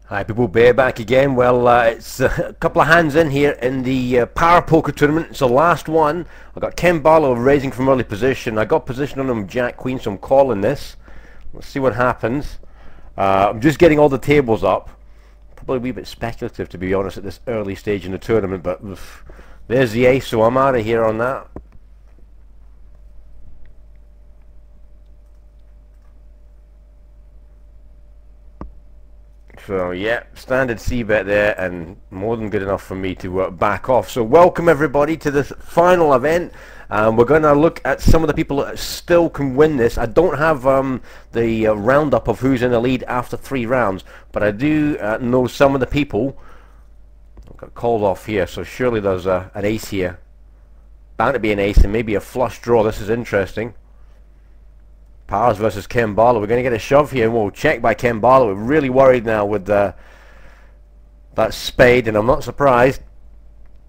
Hi people, Bear back again. Well, it's a couple of hands in here in the PowerPoker tournament. It's the last one. I got Ken Barlow raising from early position. I got position on him Jack Queen, so I'm calling this. Let's see what happens. I'm just getting all the tables up. Probably a wee bit speculative, to be honest, at this early stage in the tournament, but there's the ace, so I'm out of here on that. So yeah, standard C-bet there, and more than good enough for me to back off. So welcome everybody to this final event. We're going to look at some of the people that still can win this. I don't have the roundup of who's in the lead after 3 rounds, but I do know some of the people. I've got called off here, so surely there's an ace here. Bound to be an ace and maybe a flush draw. This is interesting. Powers versus Ken Barlow. We're going to get a shove here, and we'll check by Ken Barlow. We're really worried now with that spade, and I'm not surprised.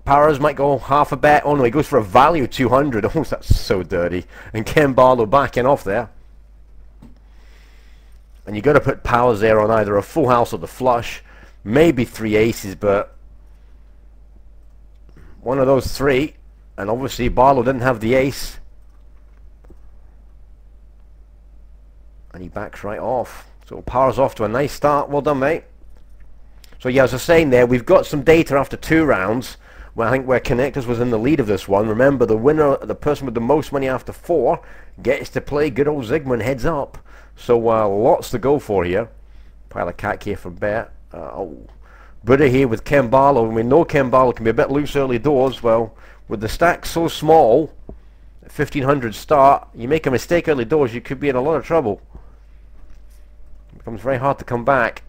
Powers might go half a bet. Oh no, he goes for a value 200. Oh, that's so dirty. And Ken Barlow backing off there. And you got to put Powers there on either a full house or the flush. Maybe 3 aces, but one of those 3. And obviously Barlow didn't have the ace. And he backs right off. So Powers off to a nice start. Well done, mate. So yeah, as I was saying there, we've got some data after 2 rounds. Well, I think where Connectors was in the lead of this one. Remember, the winner, the person with the most money after 4, gets to play good old Zygmunt heads up. So lots to go for here. Pile of cack here for bet. Buddha here with Ken Barlow. And we know Ken Barlow can be a bit loose early doors. Well, with the stack so small, 1500 start, you make a mistake early doors, you could be in a lot of trouble. It becomes very hard to come back.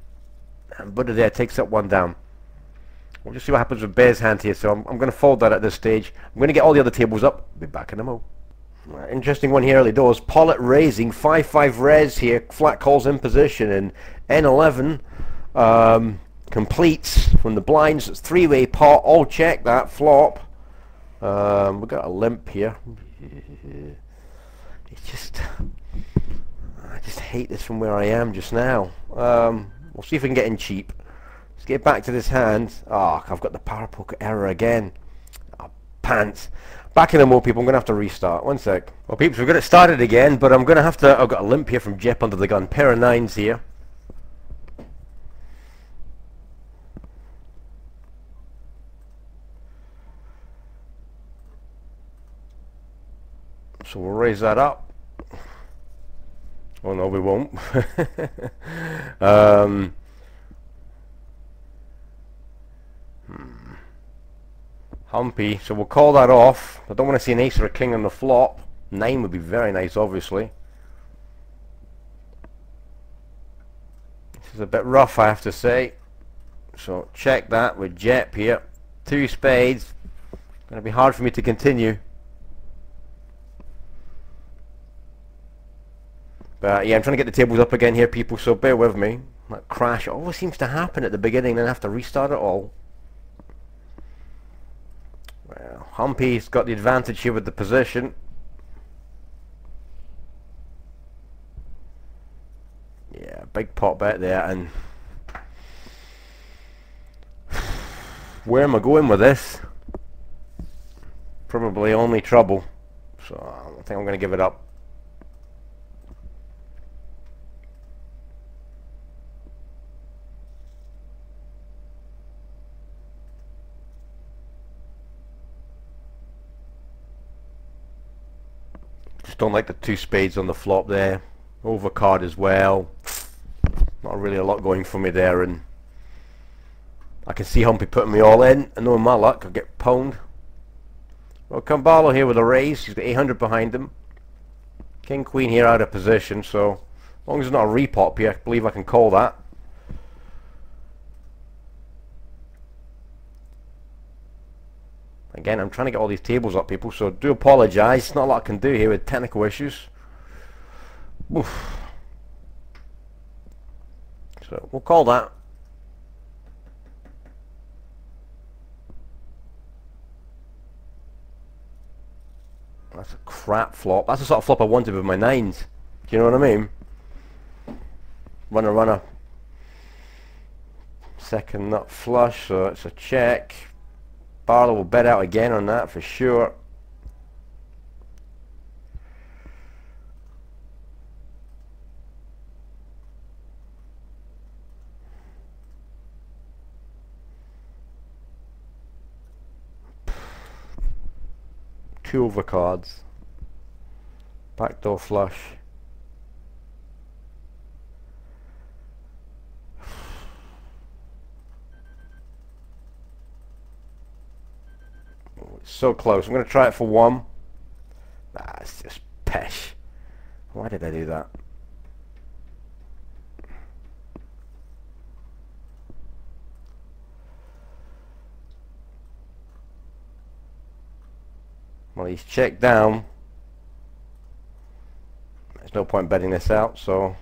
And Buddha there takes that one down. We'll just see what happens with Bear's hand here. So I'm going to fold that at this stage. I'm going to get all the other tables up. Be back in a mo. Interesting one here early doors. Pollitt raising 5-5 res here. Flat calls in position, and N11 completes from the blinds. It's 3-way pot. All check that flop. We've got a limp here. It's just, I just hate this from where I am just now. We'll see if we can get in cheap. Let's get back to this hand. I've got the PowerPoker error again. Pants. Back in the mo, people. I'm going to have to restart. One sec. Well, peeps, we've got it started again, but I'm going to have to... I've got a limp here from Jep under the gun. Pair of 9s here. So we'll raise that up. Oh no, we won't. Humpy, so we'll call that off. I don't want to see an ace or a king on the flop. 9 would be very nice, obviously. This is a bit rough, I have to say. So check that with Jep here. 2 spades. Going to be hard for me to continue. But yeah, I'm trying to get the tables up again here, people, so bear with me. That crash always seems to happen at the beginning, then I have to restart it all. Well, Humpy's got the advantage here with the position. Yeah, big pot bet there, and where am I going with this? Probably only trouble. So I think I'm going to give it up. Just don't like the 2 spades on the flop there. Overcard as well. Not really a lot going for me there, and I can see Humpy putting me all in. And knowing my luck, I'll get pwned. Well, Barlow here with a raise. He's got 800 behind him. King Queen here out of position, so as long as it's not a repop here, I believe I can call that. Again, I'm trying to get all these tables up, people, so do apologise. Not a lot I can do here with technical issues. Oof. So we'll call that. That's a crap flop. That's the sort of flop I wanted with my 9s. Do you know what I mean? Runner, runner. second nut flush, so it's a check. Barlow will bet out again on that for sure. Two overcards. Backdoor flush. Oh, it's so close. I'm going to try it for one. Ah, it's just pesh. Why did I do that? Well, he's checked down. There's no point betting this out, so...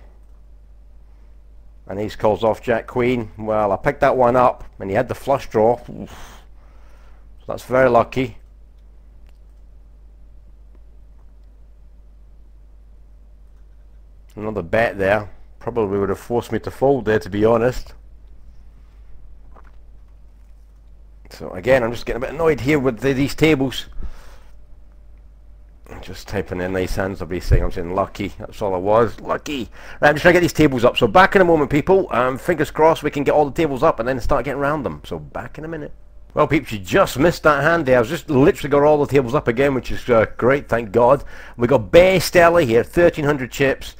And he calls off Jack Queen. Well, I picked that one up, and he had the flush draw. Oof. So that's very lucky. Another bet there. Probably would have forced me to fold there, to be honest. So again, I'm just getting a bit annoyed here with these tables. Just typing in nice hands, I'll be saying I'm saying lucky. That's all I was. Lucky. Right, I'm just trying to get these tables up. So back in a moment, people. Fingers crossed we can get all the tables up and then start getting around them. So back in a minute. Well, peeps, you just missed that hand there. I was just literally got all the tables up again, which is great, thank God. We got Bay Stella here, 1,300 chips.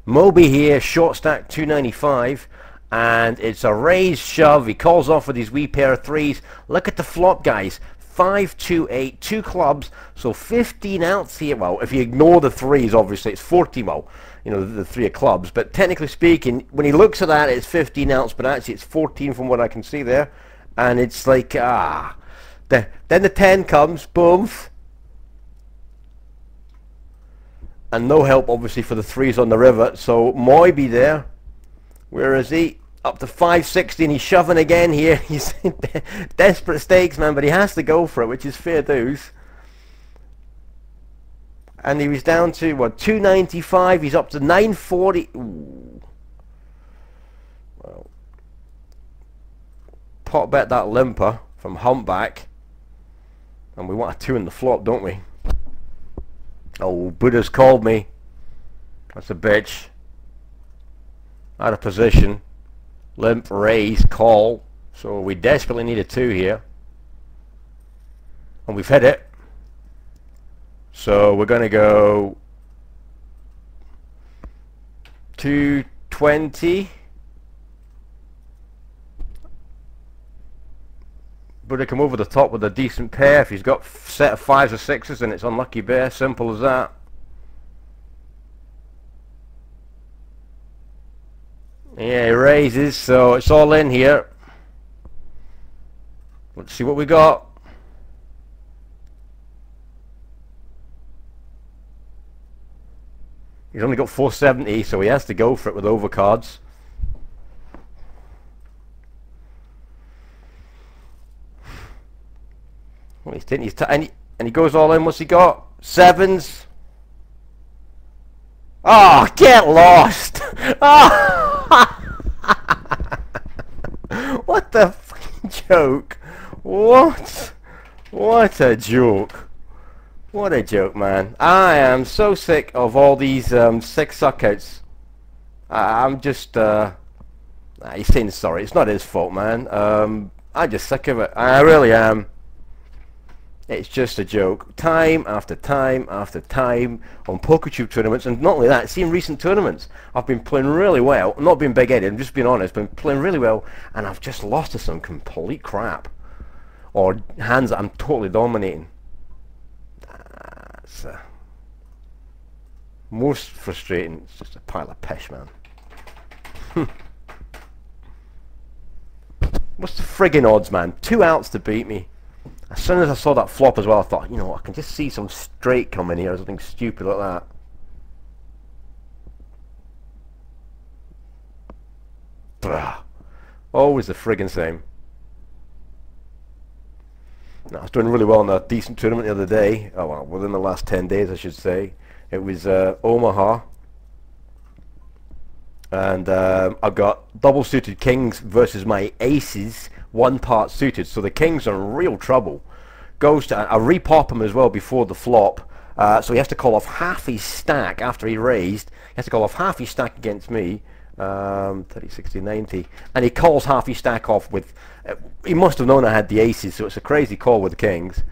Moby here, short stack 295. And it's a raise shove. He calls off with his wee pair of threes. Look at the flop, guys. 5, 2, 8, 2 clubs, so 15 outs here. Well, if you ignore the threes, obviously it's 14. Well, you know, the 3 of clubs, but technically speaking, when he looks at that, it's 15 outs, but actually it's 14 from what I can see there. And it's like, then the 10 comes, boom, and no help obviously for the threes on the river. So Moiby there, where is he? Up to 560, and he's shoving again here. He's desperate stakes, man, but he has to go for it, which is fair dues. And he was down to, what, 295. He's up to 940. Ooh. Well, pot bet that limper from Humpback. And we want a 2 in the flop, don't we? Oh, Buddha's called me. That's a bitch. Out of position. Limp, raise, call. So we desperately need a 2 here. And we've hit it. So we're going to go 220. Buddha come over the top with a decent pair. If he's got a set of 5s or 6s, then it's unlucky bear. Simple as that. Yeah, he raises, so it's all in here. Let's see what we got. He's only got 470, so he has to go for it with overcards. Well, and he goes all in. What's he got? 7s. Oh, get lost! Oh! What the fucking joke? What? What a joke! What a joke, man! I am so sick of all these 6 suckouts. I'm just he's saying sorry. It's not his fault, man. I'm just sick of it. I really am. It's just a joke. Time after time after time on PokerTube tournaments, and not only that, see in recent tournaments, I've been playing really well. I'm not being big-headed, I'm just being honest, been playing really well, and I've just lost to some complete crap. Or hands that I'm totally dominating. That's most frustrating. It's just a pile of pish, man. What's the friggin' odds, man? 2 outs to beat me. As soon as I saw that flop as well, I thought, you know, I can just see some straight coming here or something stupid like that. Blah. Always the friggin' same. No, I was doing really well in a decent tournament the other day. Oh, well, within the last 10 days, I should say. It was Omaha. And I've got double suited kings versus my aces, 1 part suited. So the king's in real trouble. Goes to, I repop him as well before the flop. So he has to call off half his stack after he raised. He has to call off half his stack against me. 30, 60, 90. And he calls half his stack off with... he must have known I had the aces, so it's a crazy call with the kings.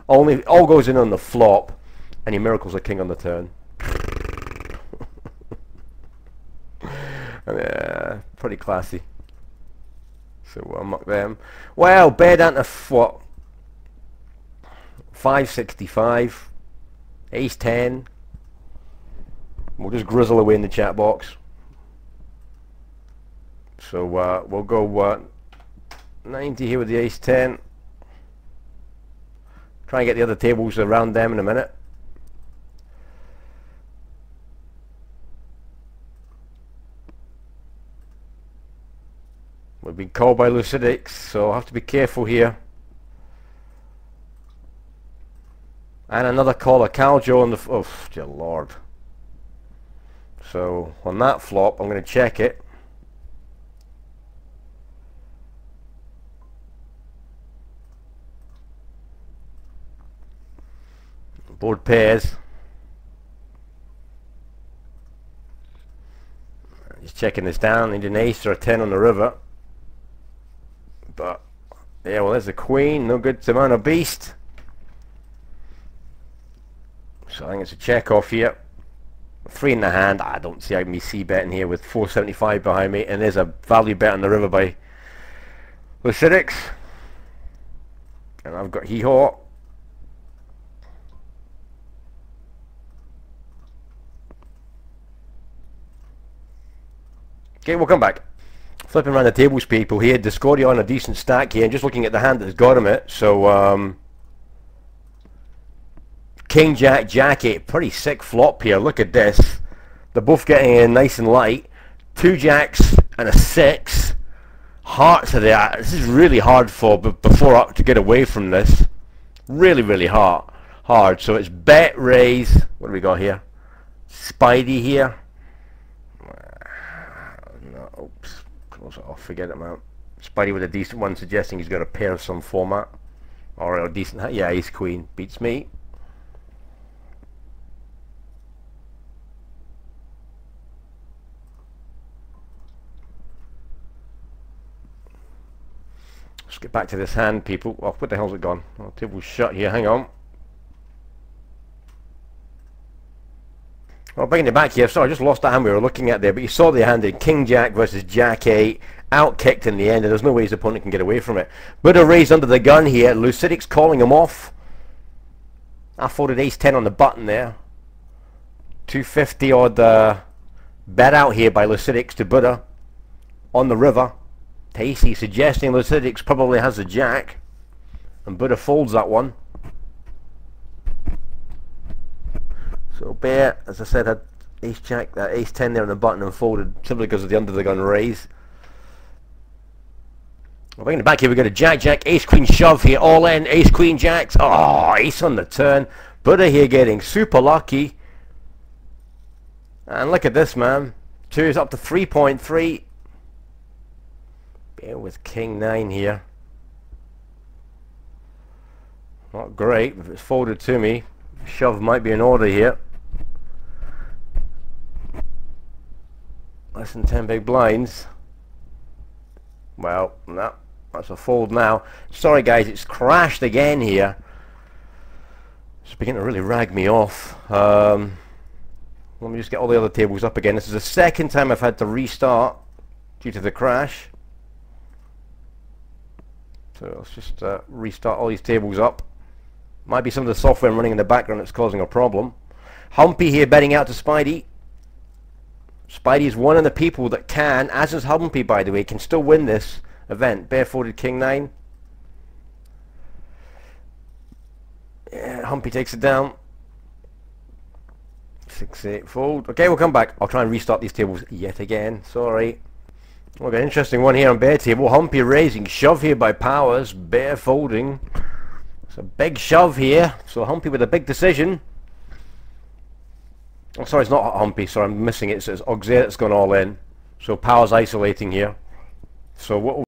All goes in on the flop, and he miracles a king on the turn. Pretty classy. So we'll muck them. Well, bet down to what? 565. Ace 10. We'll just grizzle away in the chat box. So we'll go 90 here with the ace 10. Try and get the other tables around them in a minute. We've been called by Lucidics, so I'll have to be careful here. And another call, a Caljo on the... oh, dear Lord. So, on that flop, I'm going to check it. Board pairs. Just checking this down. Need an ace or a 10 on the river. But, yeah, well, there's a queen. No good to man a beast. So I think it's a check off here. 3 in the hand. I don't see me c-betting here with 475 behind me. And there's a value bet on the river by Lucidics. And I've got hee-haw. Okay, we'll come back. Flipping around the tables, people here. Discordia on a decent stack here, and just looking at the hand that's got him it. So, King, Jack, Jack 8. Pretty sick flop here. Look at this. They're both getting in nice and light. 2 jacks and a 6. Hearts are there. This is really hard for before to get away from this. Really, really hard. So it's bet, raise. What do we got here? Spidey here. No, oops. Close it off. Forget it, man. Spidey with a decent one, suggesting he's got a pair of some format. Or a decent... yeah, ace queen. Beats me. Let's get back to this hand, people. Oh, what the hell's it gone? Oh, table's shut here. Hang on. Well, bringing it back here. Sorry, I just lost that hand we were looking at there. But you saw the hand in King Jack versus Jack 8. Out-kicked in the end, and there's no way his opponent can get away from it. Buddha raised under the gun here. Lucidic's calling him off. I folded ace 10 on the button there. 250 odd bet out here by Lucidics to Buddha on the river. Tasty, suggesting Lucidics probably has a jack, and Buddha folds that one. So Bear, as I said, had ace jack, ace 10 there on the button and folded simply because of the under the gun raise. Well, bringing it back here, we got a jack, jack, ace queen shove here, all in, ace queen jacks. Oh, ace on the turn. Buddha here getting super lucky. And look at this, man. 2 is up to 3.3. Bear with king 9 here. Not great if it's folded to me. Shove might be in order here. Less than 10 big blinds. Well, no, that's a fold now. Sorry guys, it's crashed again here. It's beginning to really rag me off. Let me just get all the other tables up again. This is the second time I've had to restart due to the crash. So let's just restart all these tables up. Might be some of the software running in the background that's causing a problem. Humpy here betting out to Spidey. Spidey is one of the people that can, as is Humpy by the way, can still win this event. Barefooted king 9. Yeah, Humpy takes it down. 6-8 fold. Okay, we'll come back. I'll try and restart these tables yet again. Sorry. We've got an interesting one here on Bear table. Humpy raising. Shove here by Powers. Bear folding. It's a big shove here. So Humpy with a big decision. Oh, sorry, it's not Humpy. Sorry, I'm missing it. So it's Auxerre that's gone all in. So power's isolating here. So what